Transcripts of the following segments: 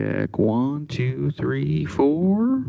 check. 1, 2, 3, 4.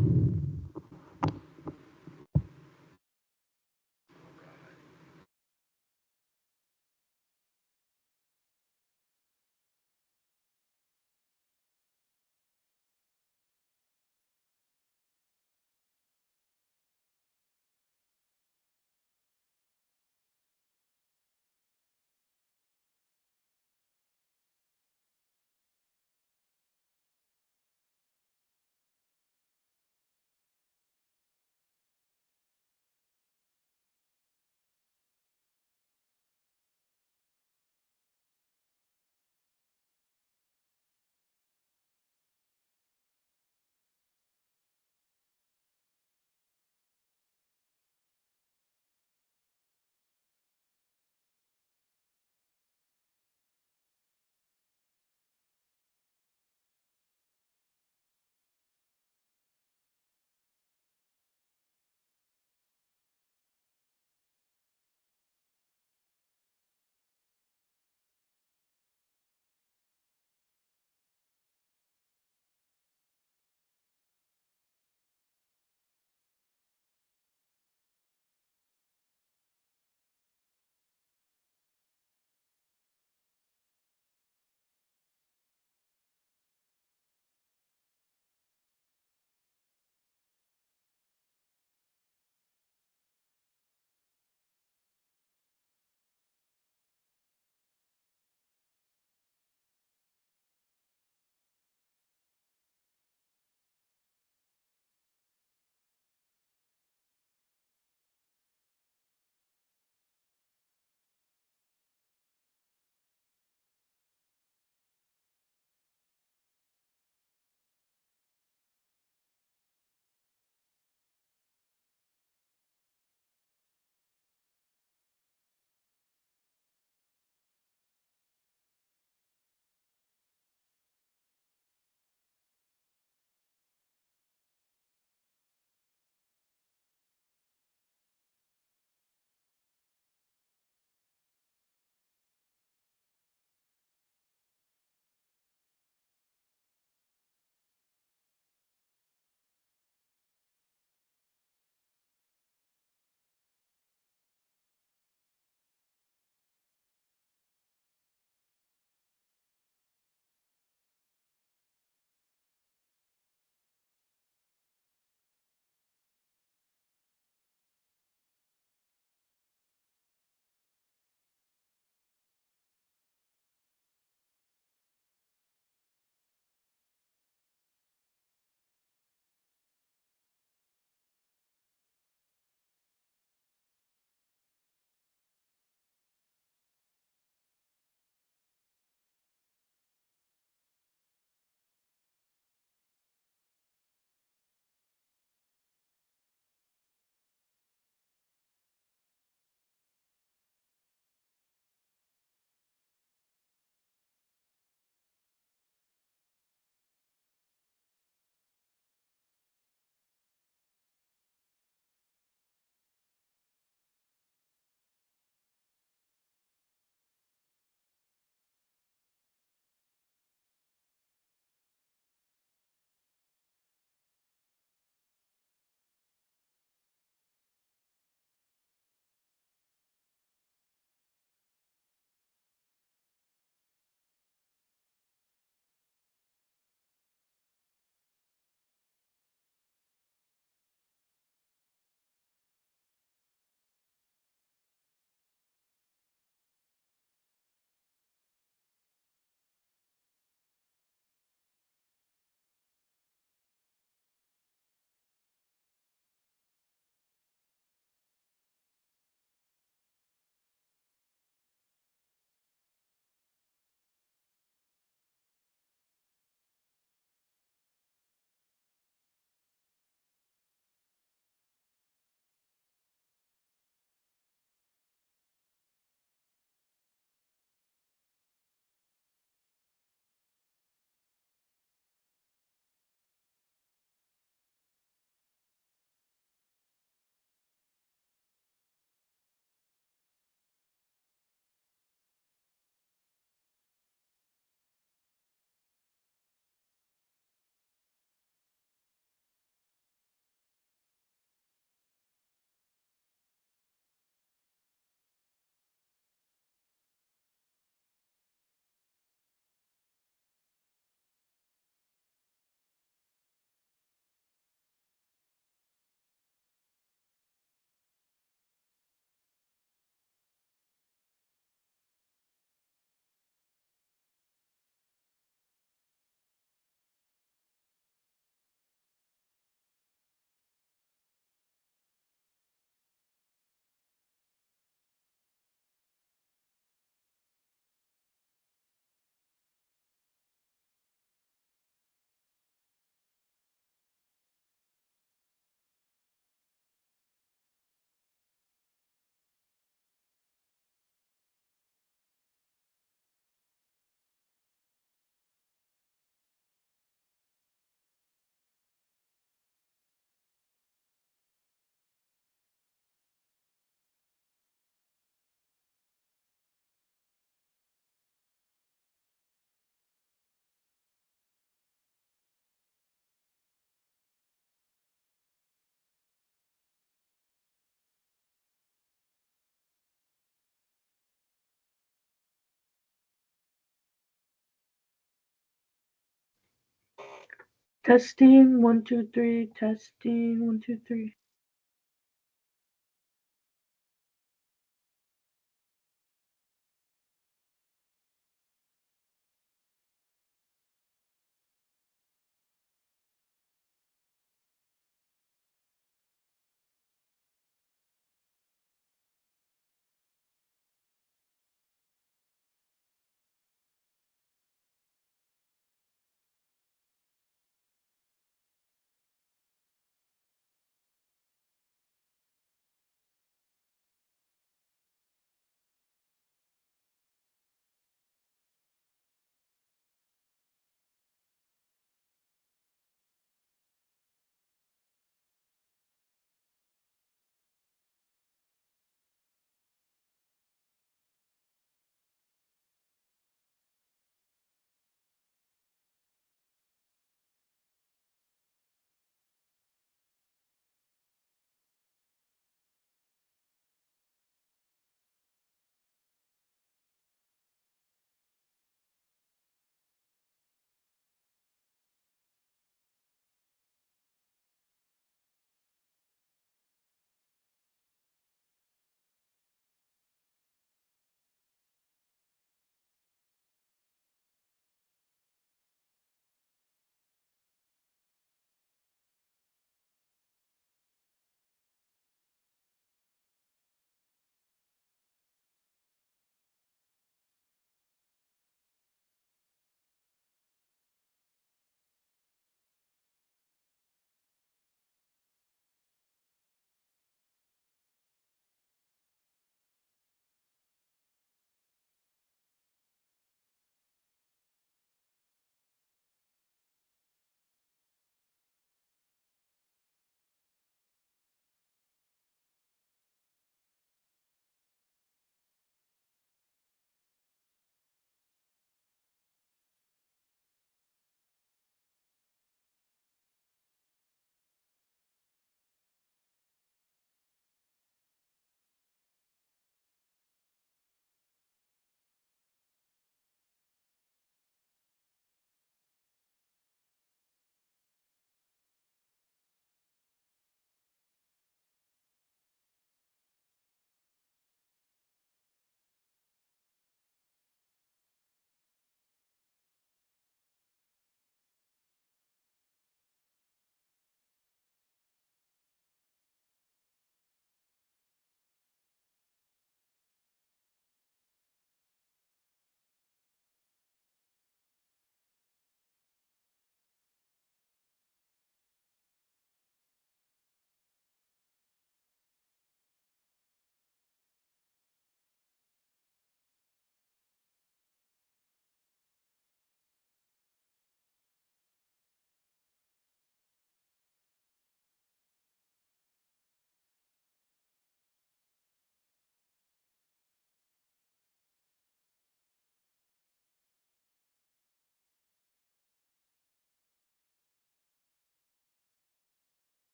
Testing, 1, 2, 3. Testing, 1, 2, 3.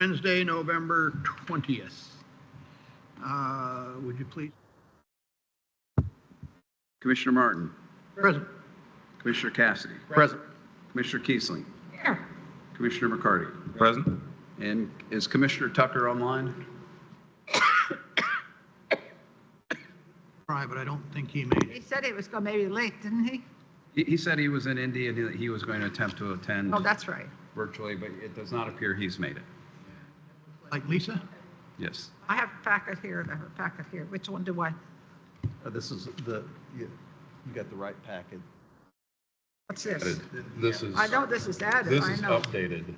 Wednesday, November 20th. Would you please? Commissioner Martin. Present. Commissioner Cassidy. Present. Commissioner Kiesling. Here. Commissioner McCarty. Present. And is Commissioner Tucker online? Right, but I don't think he made He it. said he was going maybe late, didn't he? He said he was in India and he was going to attempt to attend Oh, that's right. virtually, but it does not appear he's made it. Like Lisa? Yes. I have a packet here and I have a packet here. Which one do I? This is you got the right packet. What's this? This is, I know this is added, this I is know. updated.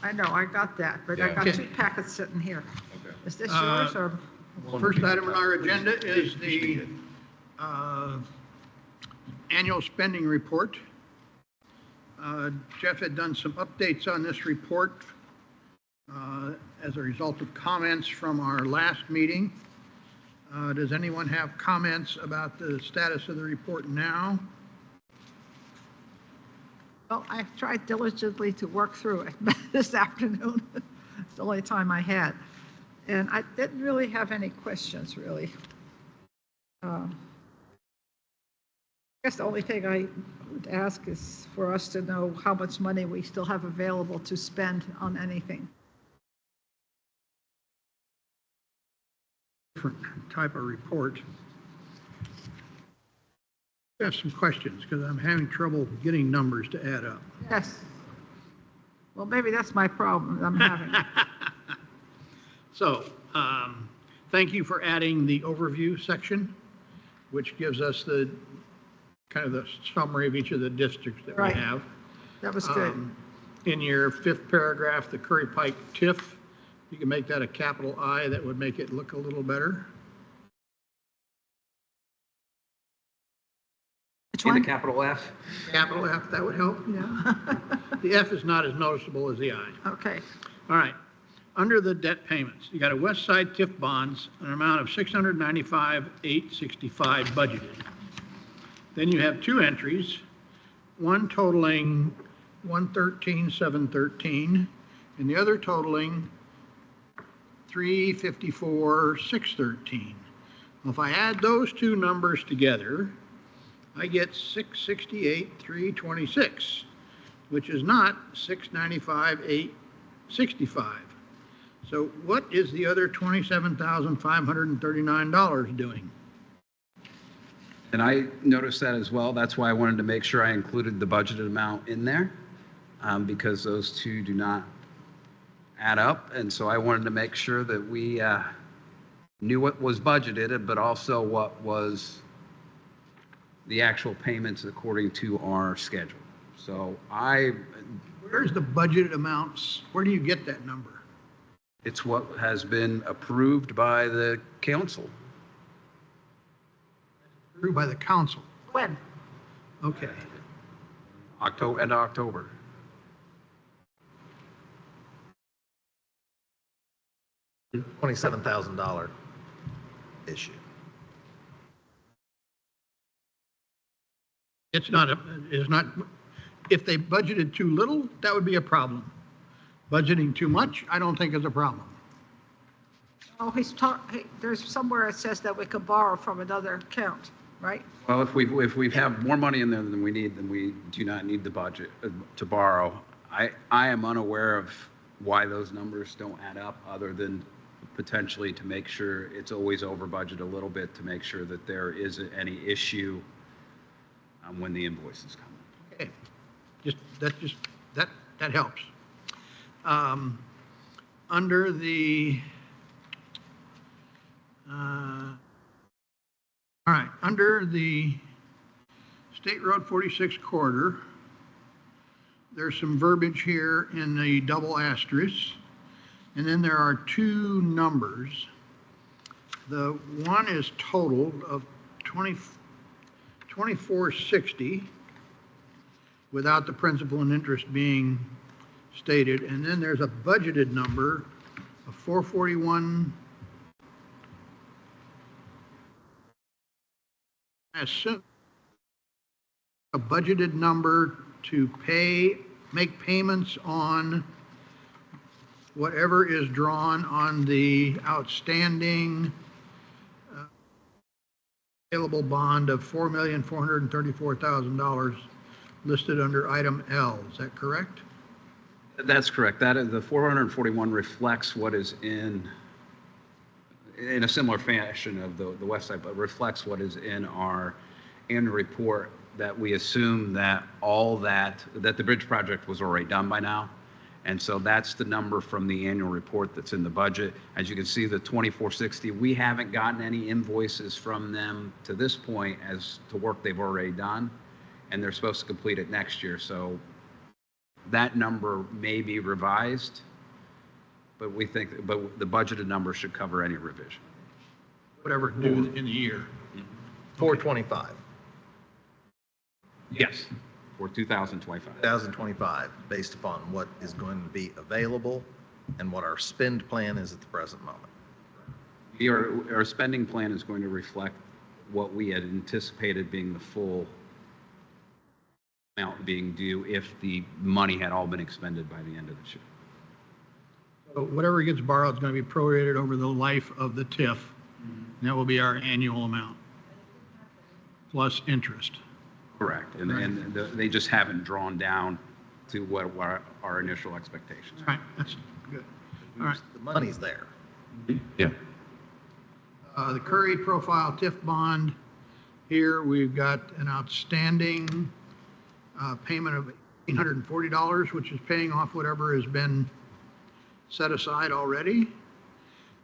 I know, I got that, but I Yeah. got Okay. 2 packets sitting here. Okay. Is this yours or? First item on our agenda is the annual spending report. Jeff had done some updates on this report as a result of comments from our last meeting. Does anyone have comments about the status of the report now? Well, I've tried diligently to work through it this afternoon. It's the only time I had. And I didn't really have any questions, really. I guess the only thing I would ask is for us to know how much money we still have available to spend on anything. Different type of report. I have some questions because I'm having trouble getting numbers to add up. Yes. Well, maybe that's my problem I'm having. So, thank you for adding the overview section, which gives us the kind of the summary of each of the districts that we Right. have. That was good. In your 5th paragraph, the Curry Pike TIF, you can make that a capital I, that would make it look a little better. Which In the one? capital F? Capital F, that would help. Yeah. The F is not as noticeable as the I. Okay. All right. Under the debt payments, you got a West Side TIF bonds, an amount of $695,865 budgeted. Then you have 2 entries, one totaling $113,713, and the other totaling $354,613. Well, if I add those 2 numbers together, I get $668,326, which is not $695,865. So what is the other $27,539 doing? And I noticed that as well. That's why I wanted to make sure I included the budgeted amount in there, because those 2 do not add up. And so I wanted to make sure that we knew what was budgeted, but also what was the actual payments according to our schedule. So Where's the budgeted amounts? Where do you get that number? it's what has been approved by the council. Approved by the council. When? Okay. October. $27,000 issue. It's not, if they budgeted too little, that would be a problem. Budgeting too much, I don't think is a problem. Oh, there's somewhere it says that we could borrow from another account, right? Well, if we have more money in there than we need, then we do not need the budget to borrow. I am unaware of why those numbers don't add up, other than potentially to make sure it's always over budget a little bit, to make sure that there isn't any issue when the invoices come. Okay. That helps. Under the, all right, under the State Road 46 corridor, there's some verbiage here in the double asterisk, and then there are 2 numbers. The one is totaled of 2460 without the principal and interest being stated, and then there's a budgeted number of 441. I assume a budgeted number to make payments on whatever is drawn on the outstanding available bond of $4,434,000 listed under item L. Is that correct? That's correct. That is, the 441 reflects what is in a similar fashion of the west side, but reflects what is in our annual report, that we assume that that the bridge project was already done by now. And so that's the number from the annual report that's in the budget. As you can see, the 2460, we haven't gotten any invoices from them to this point as to work they've already done, and they're supposed to complete it next year. So that number may be revised, but we think, but the budgeted number should cover any revision. Whatever due in the year. 425, Yes, for 2025. 2025, based upon what is going to be available and what our spend plan is at the present moment. Our spending plan is going to reflect what we had anticipated being the full amount being due if the money had all been expended by the end of this year. So whatever gets borrowed is going to be prorated over the life of the TIF, and that will be our annual amount, plus interest. Correct. And they just haven't drawn down to what our initial expectations. All right, that's good. All right. The money's there. Yeah. The Curry Profile TIF bond, here we've got an outstanding payment of $840, which is paying off whatever has been set aside already.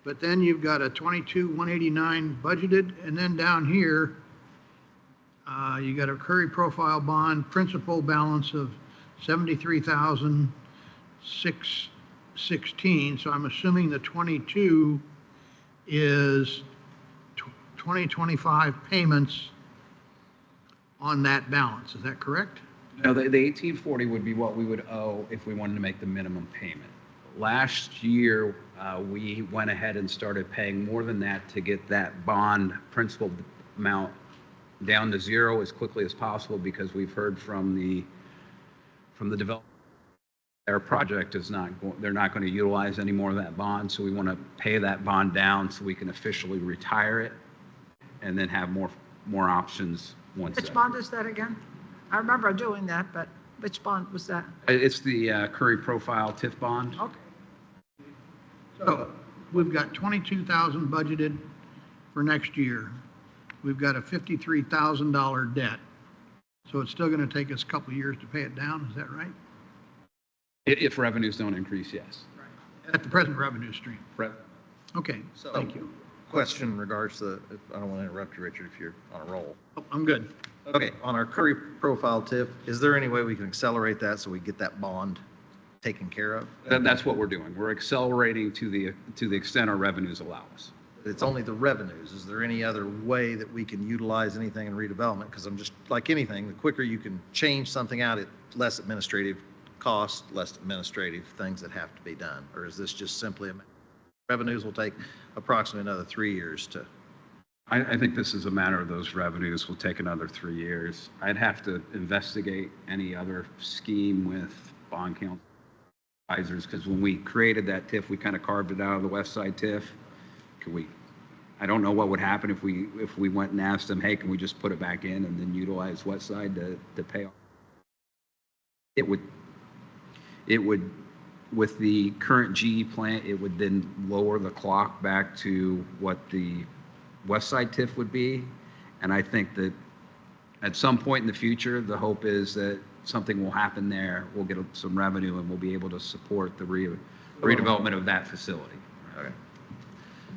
But then you've got a $22,189 budgeted, and then down here, you got a Curry Profile bond principal balance of $73,616. So I'm assuming the 22 is 2025 payments on that balance. Is that correct? No, the 1840 would be what we would owe if we wanted to make the minimum payment. Last year, we went ahead and started paying more than that to get that bond principal amount down to zero as quickly as possible, because we've heard from the developer their project is they're not going to utilize any more of that bond, so we want to pay that bond down so we can officially retire it and then have more options once. Which bond is that again? I remember doing that, but which bond was that? It's the Curry Profile TIF bond. Okay. So we've got 22,000 budgeted for next year. We've got a $53,000 debt. So it's still going to take us a couple of years to pay it down. Is that right? If revenues don't increase, yes. At the present revenue stream. Right. Okay, So, thank you. question in regards to, I don't want to interrupt you, Richard, if you're on a roll. Oh, I'm good. Okay, on our Curry Profile TIF, is there any way we can accelerate that so we get that bond taken care of? That's what we're doing. We're accelerating to the extent our revenues allow us. It's only the revenues. Is there any other way that we can utilize anything in redevelopment? Because I'm just, like anything, the quicker you can change something out, it less administrative costs, less administrative things that have to be done. Or is this just simply, revenues will take approximately another 3 years to? I think this is a matter of those revenues will take another 3 years. I'd have to investigate any other scheme with bond council advisors, because when we created that TIF, we kind of carved it out of the west side TIF. I don't know what would happen if we went and asked them, hey, can we just put it back in and then utilize west side to pay off? It would, with the current GE plant, it would then lower the clock back to what the west side TIF would be. And I think that at some point in the future, the hope is that something will happen there. We'll get some revenue and we'll be able to support the redevelopment of that facility. Okay.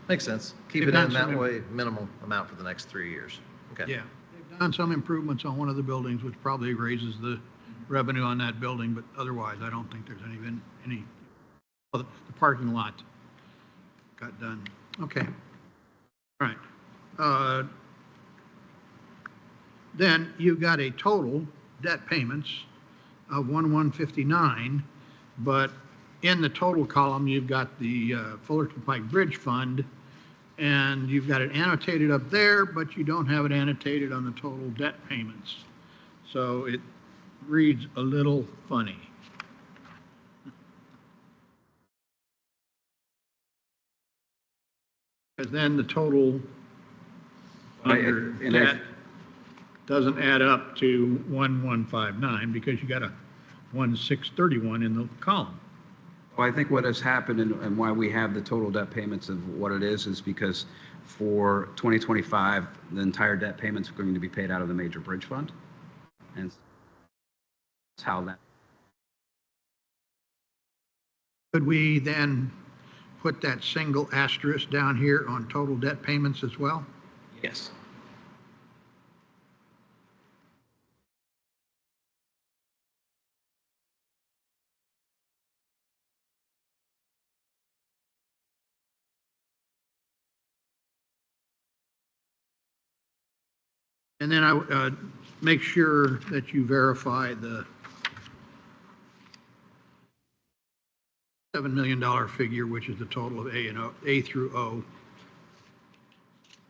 Makes sense. Keep They've it in done that some- way, minimal amount for the next 3 years. Okay. Yeah. They've done some improvements on one of the buildings, which probably raises the revenue on that building, but otherwise, I don't think there's any, well, the parking lot got done. Okay. All right. Then you've got a total debt payments of 1,159, but in the total column, you've got the Fullerton Pike Bridge Fund, and you've got it annotated up there, but you don't have it annotated on the total debt payments. So it reads a little funny. Because then the total under and I- debt doesn't add up to 1159 because you got a 1631 in the column. Well, I think what has happened and why we have the total debt payments of what it is because for 2025, the entire debt payments are going to be paid out of the major bridge fund. And that's how that. Could we then put that single asterisk down here on total debt payments as well? Yes. And then I make sure that you verify the $7 million figure, which is the total of A through O.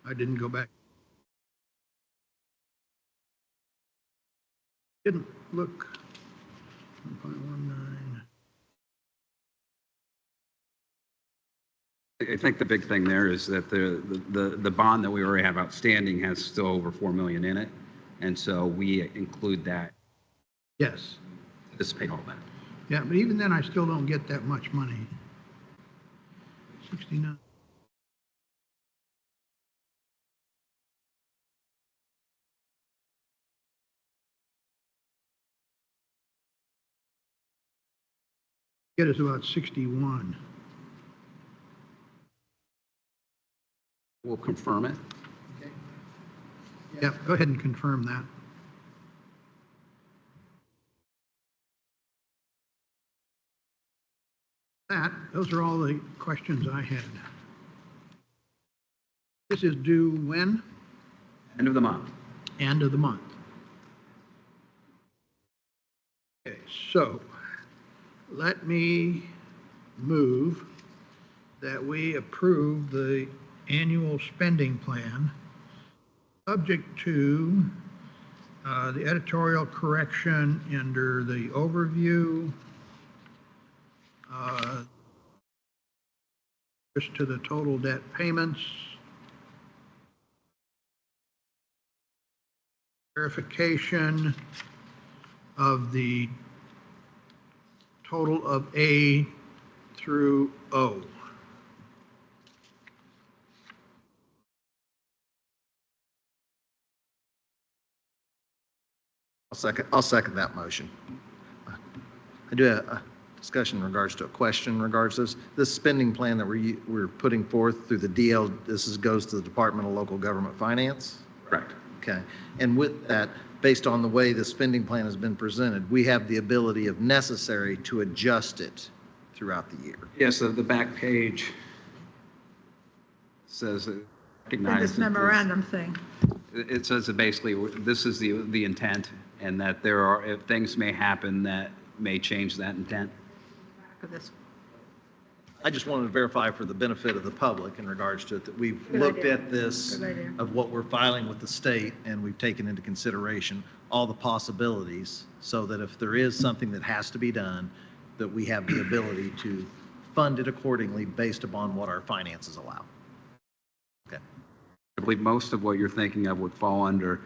I didn't go back. Didn't look. 1.19. I think the big thing there is that the bond that we already have outstanding has still over 4 million in it. And so we include that Yes. to dissipate all that. Yeah, but even then, I still don't get that much money. 69. Get us about 61. We'll confirm it. Yeah, go ahead and confirm that. Those are all the questions I had. This is due when? End of the month. End of the month. Okay, so let me move that we approve the annual spending plan subject to the editorial correction under the overview, just to the total debt payments, verification of the total of A through O. I'll second that motion. I do a discussion in regards to a question in regards to this spending plan that we're putting forth through the DL. Goes to the Department of Local Government Finance. Correct. Okay. And with that, based on the way the spending plan has been presented, we have the ability, if necessary, to adjust it throughout the year. Yes, the back page says it In recognizes this memorandum thing. It says that basically this is the intent, and that if things may happen that may change that intent. For this. I just wanted to verify for the benefit of the public in regards to it, that we've Good looked idea. at this Good idea. of what we're filing with the state, and we've taken into consideration all the possibilities so that if there is something that has to be done, that we have the ability to fund it accordingly based upon what our finances allow. Okay. I believe most of what you're thinking of would fall under,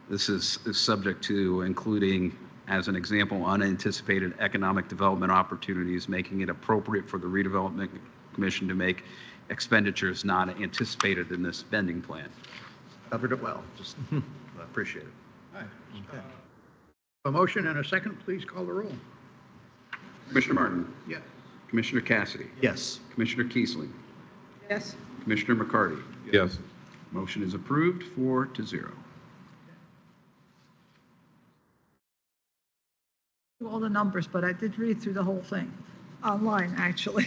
this is subject to including, as an example, unanticipated economic development opportunities, making it appropriate for the Redevelopment Commission to make expenditures not anticipated in this spending plan. Covered it well. Just, I appreciate it. All right. Okay. A motion and a second, please call the roll. Commissioner Martin, Yes. Commissioner Cassidy, Yes. Commissioner Kiesling, Yes. Commissioner McCarty. Yes. Motion is approved 4-0. All the numbers, but I did read through the whole thing online, actually.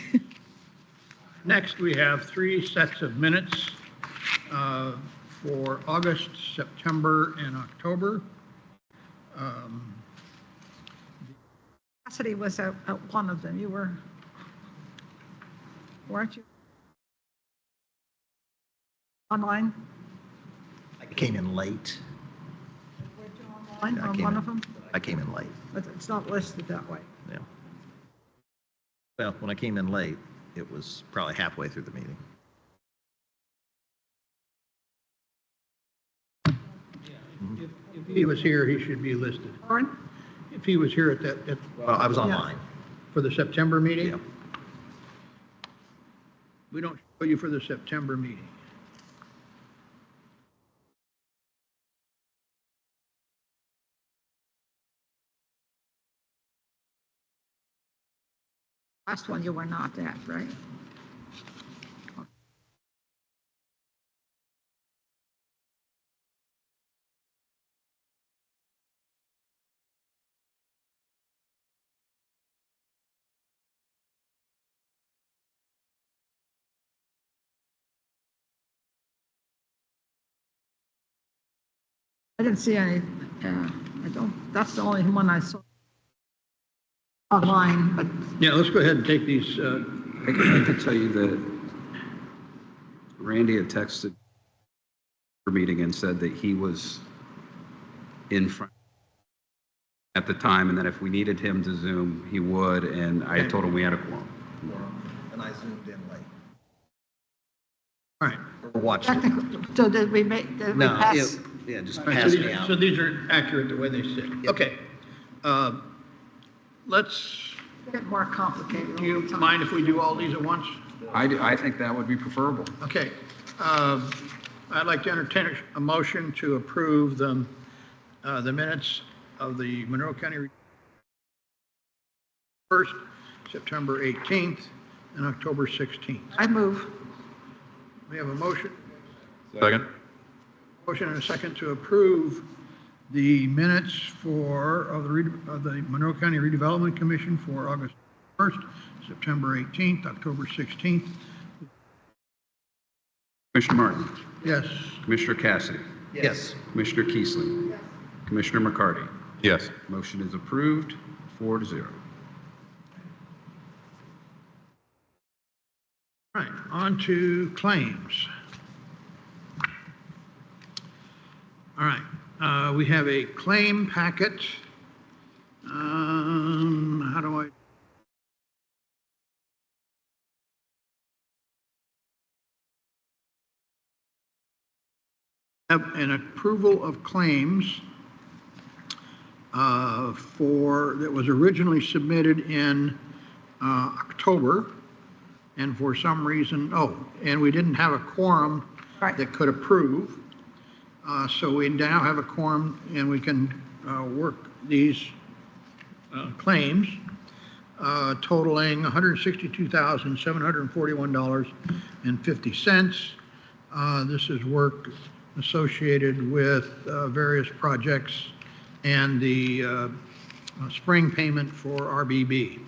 Next, we have 3 sets of minutes for August, September, and October. Cassidy was at one of them. You weren't you? Online? I came in late. Weren't you online Yeah, I on came one in- of them? I came in late. But it's not listed that way. Yeah. Well, when I came in late, it was probably halfway through the meeting. If he was here, he should be listed. Pardon? If he was here Well, I was online. for the September meeting? Yeah. We don't show you for the September meeting. Last one you were not at, right? I didn't see any, that's the only one I saw online, but Yeah, let's go ahead and take these, I could tell you that Randy had texted the meeting and said that he was in front at the time, and that if we needed him to Zoom, he would, and I told him we had a quorum. And I zoomed in late. all right. Or watched it. technically, so did we No, pass? yeah, just All right, pass so me these- out. So these are accurate the way they sit. Okay. Let's, Get more complicated do all you the time. mind if we do all these at once? I think that would be preferable. Okay. I'd like to entertain a motion to approve the minutes of the Monroe County 1st, September 18th, and October 16th. I move. We have a motion, Second. motion and a second to approve the minutes of the Monroe County Redevelopment Commission for August 1st, September 18th, October 16th. Commissioner Martin, Yes. Commissioner Cassidy, Yes. Commissioner Keesling, Commissioner McCarty. Yes. Motion is approved, 4-0. All right, on to claims. All right, we have a claim packet. How do I? Have an approval of claims that was originally submitted in October, and for some reason, and we didn't have a quorum Right. that could approve. So we now have a quorum, and we can work these claims totaling $162,741.50. This is work associated with various projects and the spring payment for RBB.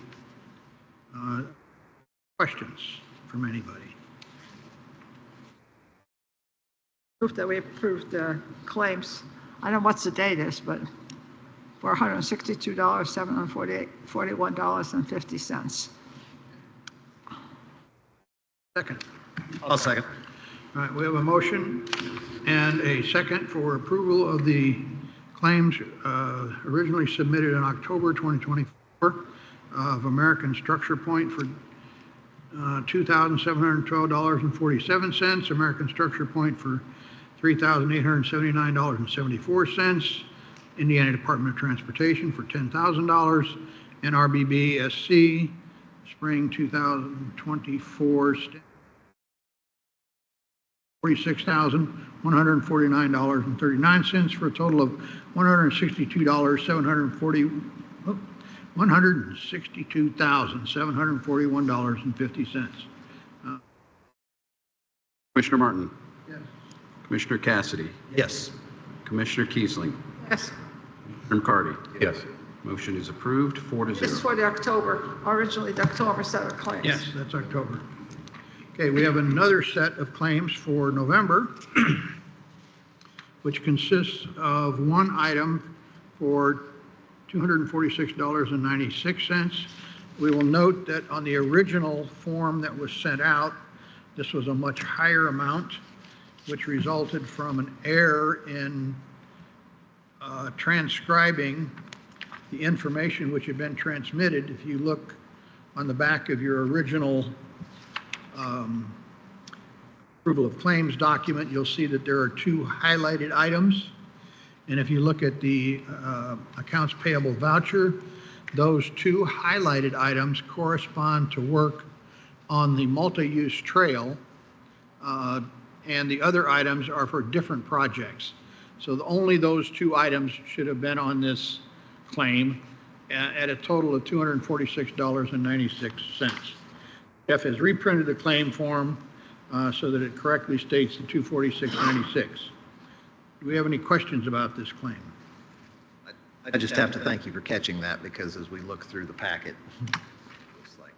Questions from anybody? Proof that we approved the claims. I don't know what's the date is, but for $162,741.50. Second. I'll second. All right, we have a motion and a second for approval of the claims originally submitted in October 2024 of American Structure Point for $2,712.47, American Structure Point for $3,879.74, Indiana Department of Transportation for $10,000, and RBB SC Spring 2024 $46,149.39 for a total of $162,741.50. Commissioner Martin, Yes. Commissioner Cassidy, Yes. Commissioner Keesling, Yes, Commissioner McCarty. Yes. Motion is approved, 4-0. this is for the October, originally the October set of claims. Yes, that's October. Okay, we have another set of claims for November, which consists of one item for $246.96. We will note that on the original form that was sent out, this was a much higher amount, which resulted from an error in transcribing the information which had been transmitted. If you look on the back of your original approval of claims document, you'll see that there are two highlighted items, And if you look at the accounts payable voucher, those two highlighted items correspond to work on the multi-use trail, and the other items are for different projects. So only those two items should have been on this claim at a total of $246.96. Jeff has reprinted the claim form so that it correctly states the $246.96. Do we have any questions about this claim? I just have to thank you for catching that, because as we look through the packet, it looks like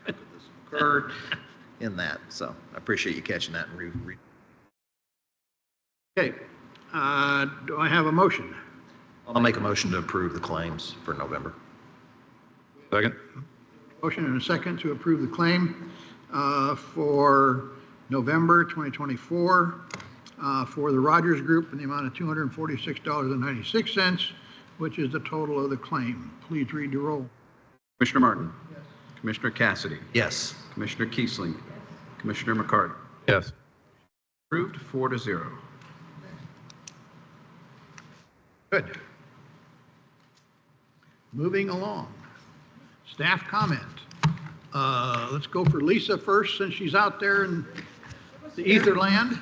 this occurred in that. So I appreciate you catching that. And Okay, do I have a motion? I'll make a motion to approve the claims for November. Second. Motion and a second to approve the claim for November 2024 for the Rogers Group in the amount of $246.96, which is the total of the claim. Please read the roll. Commissioner Martin? Yes. Commissioner Cassidy? Yes. Commissioner Kiesling? Commissioner McCarty? Yes. Approved 4-0. Good. Moving along. Staff comment. Let's go for Lisa first, since she's out there in the ether land.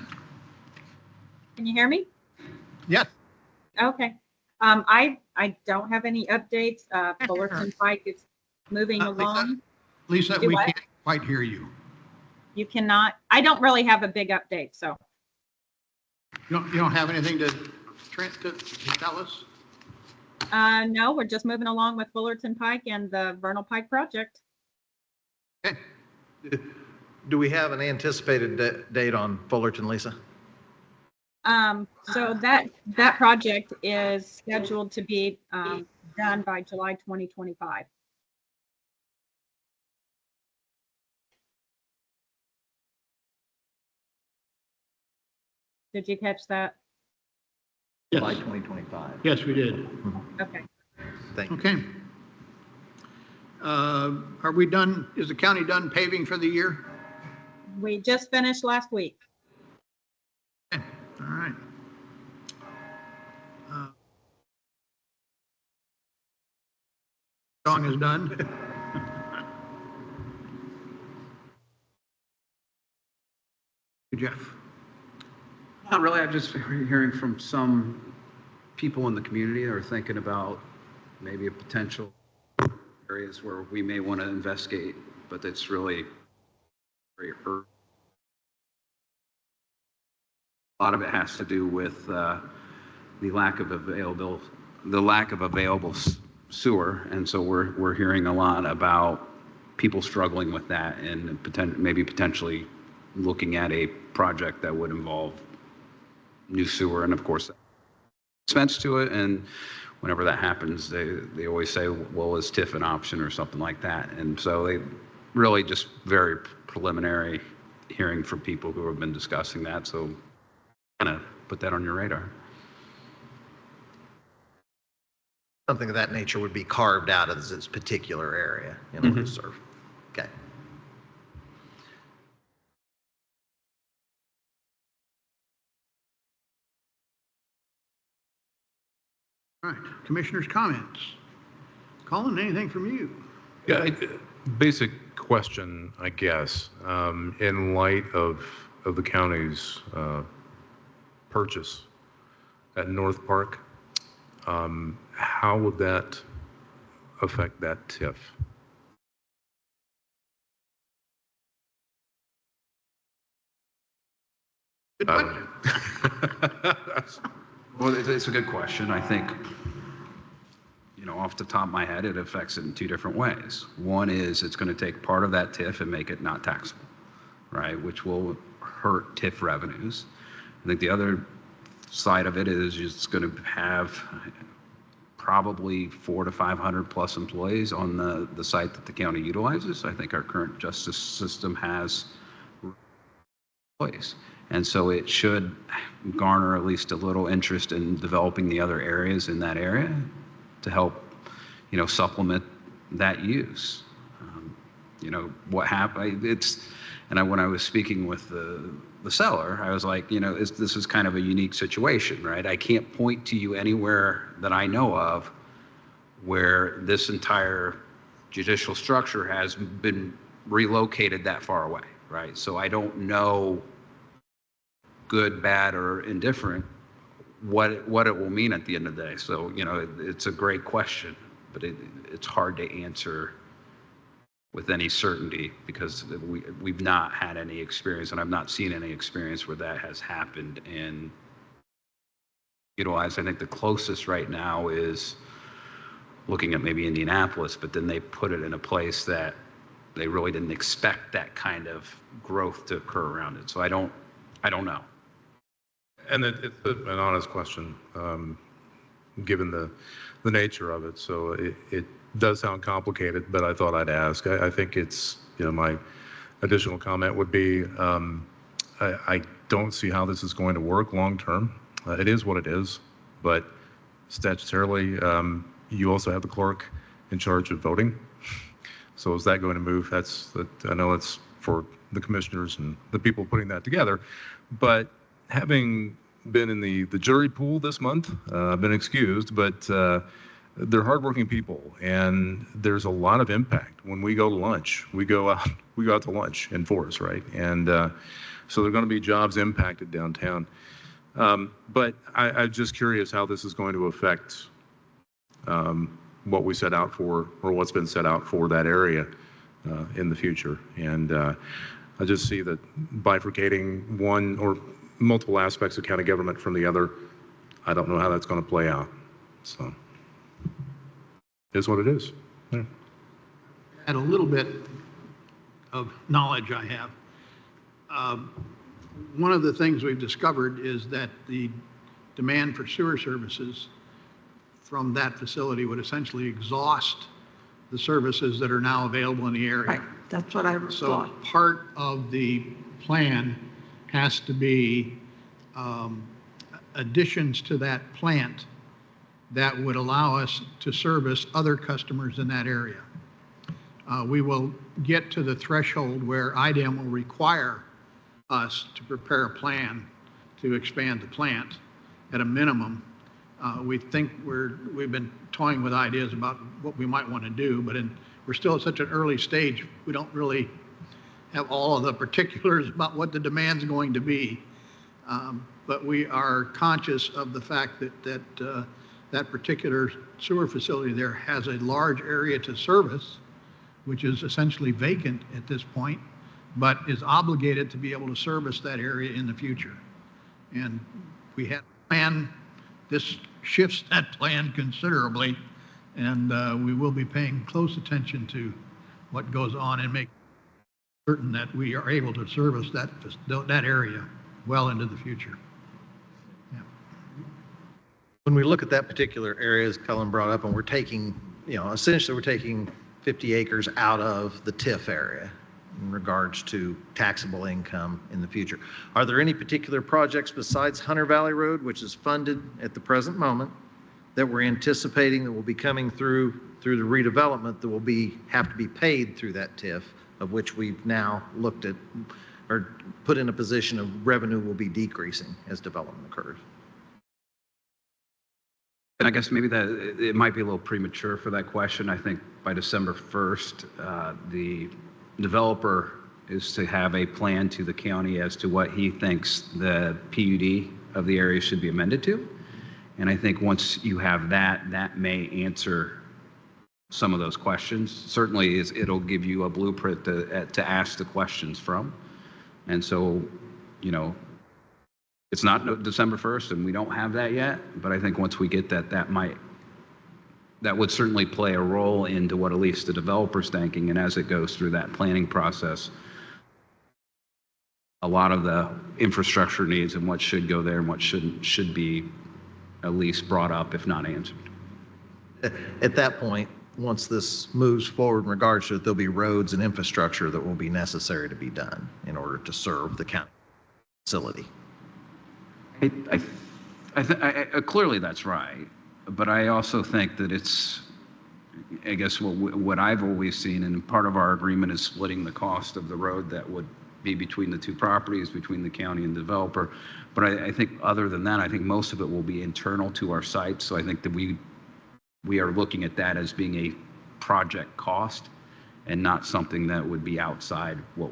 Can you hear me? Yes. Okay. I don't have any updates. Fullerton Pike is moving along. Lisa, Do we what? can't quite hear you. You cannot, I don't really have a big update, so. You don't have anything to tell us? No, we're just moving along with Fullerton Pike and the Vernal Pike project. Okay. Do we have an anticipated date on Fullerton, Lisa? So that project is scheduled to be done by July 2025. Did you catch that? Yes. July 2025. Yes, we did. Okay. Thank you. Okay. Are we done? Is the county done paving for the year? We just finished last week. Okay. All right. Song is done. Jeff. Not really. I'm just hearing from some people in the community that are thinking about maybe a potential areas where we may want to investigate, but it's really very early. A lot of it has to do with the lack of available sewer, and so we're hearing a lot about people struggling with that, and potentially looking at a project that would involve new sewer, and of course expense to it. And whenever that happens, they always say, well, is TIF an option or something like that? And so they really just very preliminary hearing from people who have been discussing that. So kind of put that on your radar. Something of that nature would be carved out of this particular area in order to serve. Okay. All right. Commissioners' comments. Colin, anything from you? Yeah, basic question, I guess. In light of the county's purchase at North Park, how would that affect that TIF? Good question. Well, it's a good question. I think, off the top of my head, it affects it in two different ways. One is it's going to take part of that TIF and make it not taxable, right? Which will hurt TIF revenues. I think the other side of it is it's going to have probably 400 to 500 plus employees on the site that the county utilizes. I think our current justice system has employees. And so it should garner at least a little interest in developing the other areas in that area to help, supplement that use. What happened, when I was speaking with the seller, I was like, you know, this is kind of a unique situation, right? I can't point to you anywhere that I know of where this entire judicial structure has been relocated that far away, right? So I don't know, good, bad, or indifferent, what it will mean at the end of the day. So, you know, it's a great question, but it's hard to answer with any certainty because we've not had any experience, and I've not seen any experience where that has happened and utilized. I think the closest right now is looking at maybe Indianapolis, but then they put it in a place that they really didn't expect that kind of growth to occur around it. So I don't know. And it's an honest question, given the nature of it. So it does sound complicated, but I thought I'd ask. I think it's, you know, my additional comment would be, I don't see how this is going to work long term. It is what it is, but statutorily, you also have the clerk in charge of voting. So is that going to move? I know it's for the commissioners and the people putting that together, but having been in the jury pool this month, I've been excused, but they're hardworking people, and there's a lot of impact. When we go to lunch, we go out to lunch in Forest, right? And so there are going to be jobs impacted downtown. But I'm just curious how this is going to affect what we set out for, or what's been set out for that area in the future. And I just see that bifurcating one or multiple aspects of county government from the other, I don't know how that's going to play out. So it is what it is. Yeah. Add a little bit of knowledge I have. One of the things we've discovered is that the demand for sewer services from that facility would essentially exhaust the services that are now available in the area. Right, that's what I So thought. part of the plan has to be additions to that plant that would allow us to service other customers in that area. We will get to the threshold where IDEM will require us to prepare a plan to expand the plant at a minimum. We think we've been toying with ideas about what we might want to do, but we're still at such an early stage, we don't really have all of the particulars about what the demand's going to be. But we are conscious of the fact that that particular sewer facility there has a large area to service, which is essentially vacant at this point, but is obligated to be able to service that area in the future. And we had a plan. This shifts that plan considerably, and we will be paying close attention to what goes on and make certain that we are able to service that area well into the future. Yeah. When we look at that particular area, as Cullen brought up, and we're taking, essentially we're taking 50 acres out of the TIF area in regards to taxable income in the future. Are there any particular projects besides Hunter Valley Road, which is funded at the present moment, that we're anticipating that will be coming through the redevelopment that will have to be paid through that TIF, of which we've now looked at or put in a position of revenue will be decreasing as development occurs? And I guess maybe that it might be a little premature for that question. I think by December 1st, the developer is to have a plan to the county as to what he thinks the PUD of the area should be amended to. And I think once you have that, that may answer some of those questions. Certainly it'll give you a blueprint to ask the questions from. And so, it's not December 1st and we don't have that yet, but I think once we get that, that would certainly play a role into what at least the developer's thinking. And as it goes through that planning process, a lot of the infrastructure needs and what should go there and what shouldn't should be at least brought up, if not answered. At that point, once this moves forward in regards to it, there'll be roads and infrastructure that will be necessary to be done in order to serve the county facility. Clearly that's right, but I also think that it's, I guess what I've always seen, and part of our agreement is splitting the cost of the road that would be between the two properties, between the county and the developer. But I think other than that, I think most of it will be internal to our site. So I think that we are looking at that as being a project cost and not something that would be outside what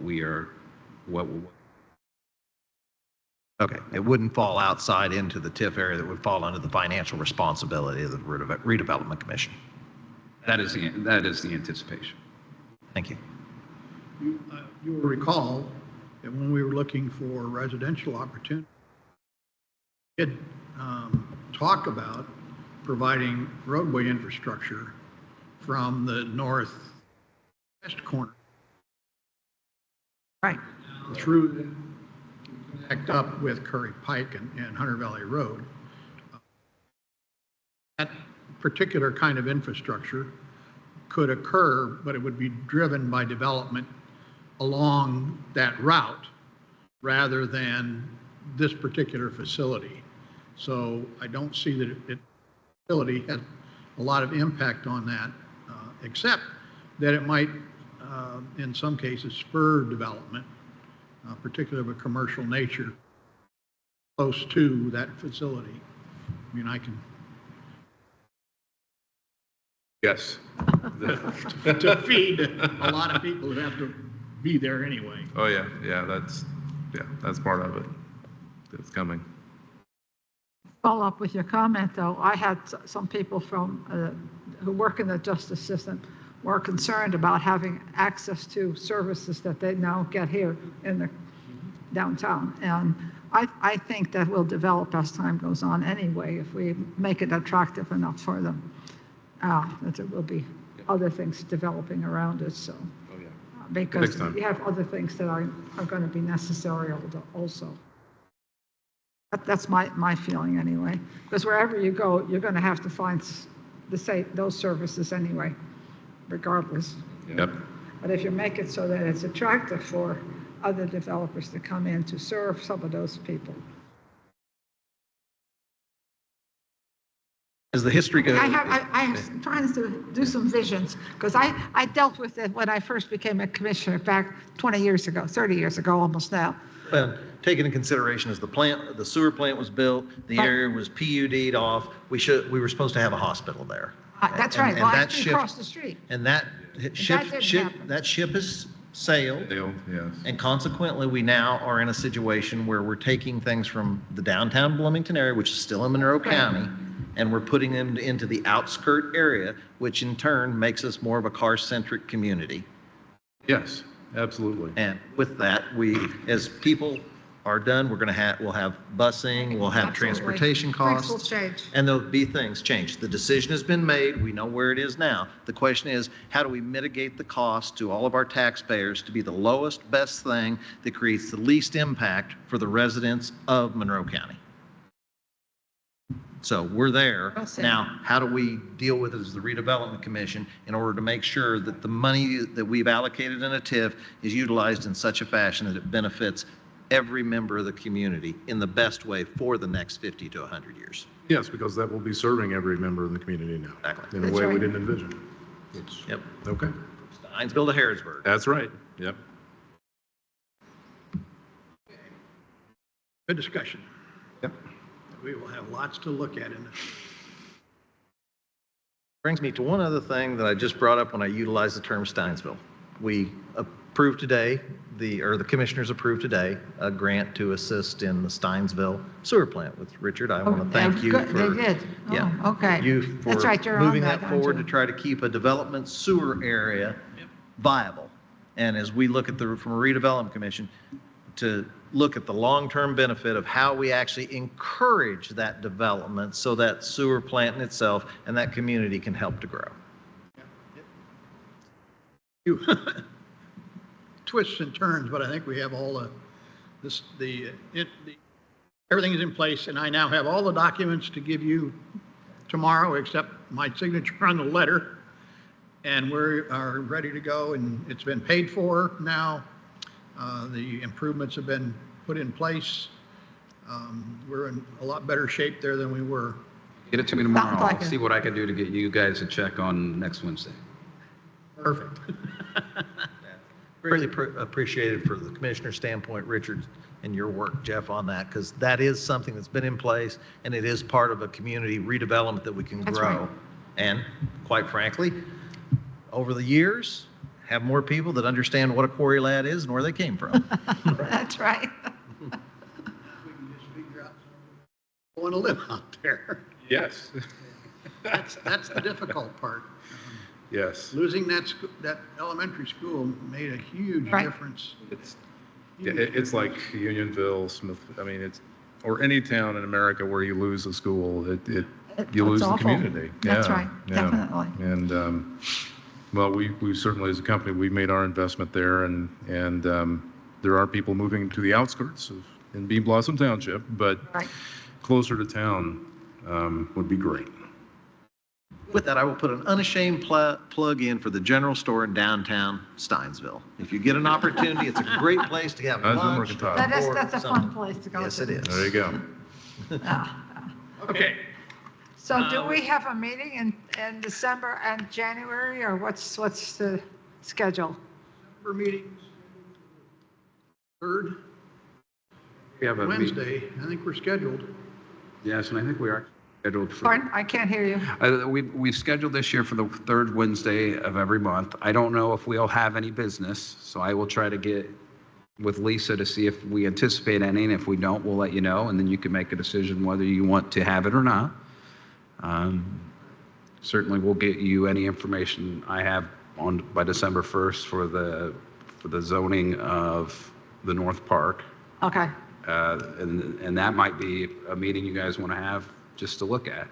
Okay, it wouldn't fall outside into the TIF area, that would fall under the financial responsibility of the Redevelopment Commission. that is the anticipation. Thank you. You will recall that when we were looking for residential opportunity, we did talk about providing roadway infrastructure from the northwest corner Right. through the connect up with Curry Pike and Hunter Valley Road. That particular kind of infrastructure could occur, but it would be driven by development along that route rather than this particular facility. So I don't see that it facility has a lot of impact on that, except that it might, in some cases, spur development, particularly of a commercial nature, close to that facility. I mean, I can. Yes. To feed a lot of people that have to be there anyway. Oh, yeah, that's part of it. It's coming. Follow up with your comment, though. I had some people from who work in the justice system were concerned about having access to services that they now get here in the downtown. And I think that will develop as time goes on anyway, if we make it attractive enough for them. That there will be other things developing around it. So, because we have other things that are going to be necessary also. That's my feeling anyway. Because wherever you go, you're going to have to find those services anyway, regardless. Yep. But if you make it so that it's attractive for other developers to come in to serve some of those people. As the history goes, I'm trying to do some visions, because I dealt with it when I first became a commissioner back 20 years ago, 30 years ago almost now. taken into consideration as the sewer plant was built, the area was PUD'd off, we were supposed to have a hospital there. That's right, And well, that actually ship- across the street. And that ship happen. has sailed. Yes. And consequently, we now are in a situation where we're taking things from the downtown Bloomington area, which is still in Monroe County, and we're putting them into the outskirt area, which in turn makes us more of a car-centric community. Yes, absolutely. And with that, as people are done, we'll have busing, we'll have Absolutely. transportation Things costs. will change. And there'll be things changed. The decision has been made. We know where it is now. The question is, how do we mitigate the cost to all of our taxpayers to be the lowest, best thing that creates the least impact for the residents of Monroe County? So we're there. Well said. Now, how do we deal with it as the Redevelopment Commission in order to make sure that the money that we've allocated in a TIF is utilized in such a fashion that it benefits every member of the community in the best way for the next 50 to 100 years? Yes, because that will be serving every member of the community now. Exactly. In a That's way we right. didn't envision. Yep. Okay. Hinesville to Harrodsburg. That's right. Yep. Good discussion. Yep. We will have lots to look at in this. Brings me to one other thing that I just brought up when I utilized the term Steinsville. We approved today, the commissioners approved today, a grant to assist in the Steinsville sewer plant with Richard. I want to thank you Good, for. they did. Yeah. Oh, okay. You for That's right, you're on moving that aren't forward you? to try to keep a development sewer area viable. And as we look at from a redevelopment commission, to look at the long-term benefit of how we actually encourage that development so that sewer plant in itself and that community can help to grow. You twists and turns, but I think we have all everything is in place, and I now have all the documents to give you tomorrow, except my signature on the letter, and we are ready to go, and it's been paid for now. The improvements have been put in place. We're in a lot better shape there than we were. Get it to me tomorrow. Sounds like I'll it. see what I can do to get you guys a check on next Wednesday. Perfect. Really appreciated for the commissioner's standpoint, Richard, and your work, Jeff, on that, because that is something that's been in place, and it is part of a community redevelopment that we can That's grow. right. And quite frankly, over the years, have more people that understand what a quarry lad is and where they came from. That's right. We can just figure out who want to live out there. Yes. That's the difficult part. Yes. Losing that elementary school made a huge Right. difference. It's like Unionville, Smith, I mean, or any town in America where you lose a school, you It's lose the awful. community. That's Yeah, right, yeah. definitely. And, well, we certainly, as a company, we've made our investment there, and there are people moving to the outskirts in Bean Blossom Township, but Right. closer to town would be great. With that, I will put an unashamed plug in for the general store in downtown Steinsville. If you get an opportunity, it's a great place to have That's what we're lunch. talking That is, or that's a something. fun place to go to. Yes, it is. There you go. Okay. So do we have a meeting in December and January, or what's the schedule? We're meeting third We have a meet- Wednesday. I think we're scheduled. Yes, and I think we are scheduled for. Pardon? I can't hear you. We've scheduled this year for the third Wednesday of every month. I don't know if we'll have any business, so I will try to get with Lisa to see if we anticipate any, and if we don't, we'll let you know, and then you can make a decision whether you want to have it or not. Certainly, we'll get you any information I have by December 1st for the zoning of the North Park. Okay. And that might be a meeting you guys want to have just to look at.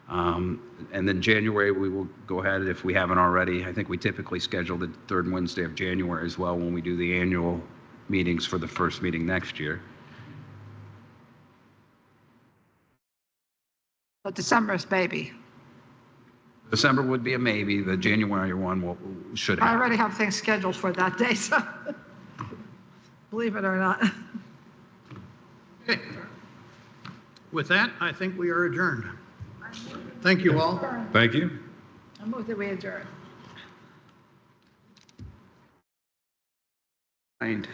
And then January, we will go ahead, if we haven't already. I think we typically schedule the third Wednesday of January as well when we do the annual meetings for the first meeting next year. But December is maybe. December would be a maybe. The January one should I happen. already have things scheduled for that day, so believe it or not. Okay. With that, I think we are adjourned. Thank you all. Thank you. I move that we adjourn. Mind.